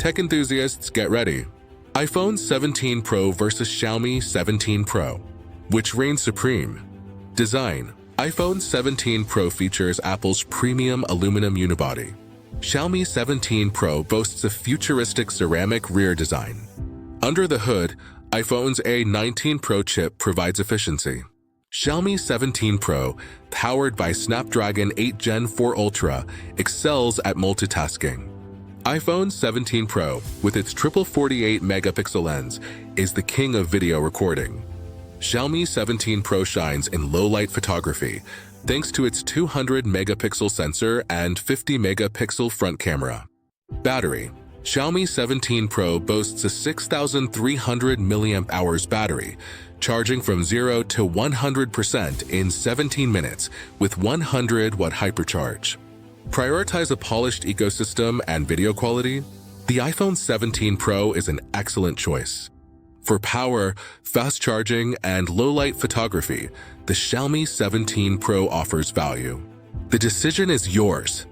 Tech enthusiasts, get ready. iPhone 17 Pro versus Xiaomi 17 Pro. Which reigns supreme? Design. iPhone 17 Pro features Apple's premium aluminum unibody. Xiaomi 17 Pro boasts a futuristic ceramic rear design. Under the hood, iPhone's A19 Pro chip provides efficiency. Xiaomi 17 Pro, powered by Snapdragon 8 Gen 4 Ultra, excels at multitasking. iPhone 17 Pro, with its triple 48-megapixel lens, is the king of video recording. Xiaomi 17 Pro shines in low-light photography, thanks to its 200-megapixel sensor and 50-megapixel front camera. Battery. Xiaomi 17 Pro boasts a 6,300 mAh battery, charging from 0 to 100% in 17 minutes with 100-watt hypercharge. Prioritize a polished ecosystem and video quality? The iPhone 17 Pro is an excellent choice. For power, fast charging, and low-light photography, the Xiaomi 17 Pro offers value. The decision is yours.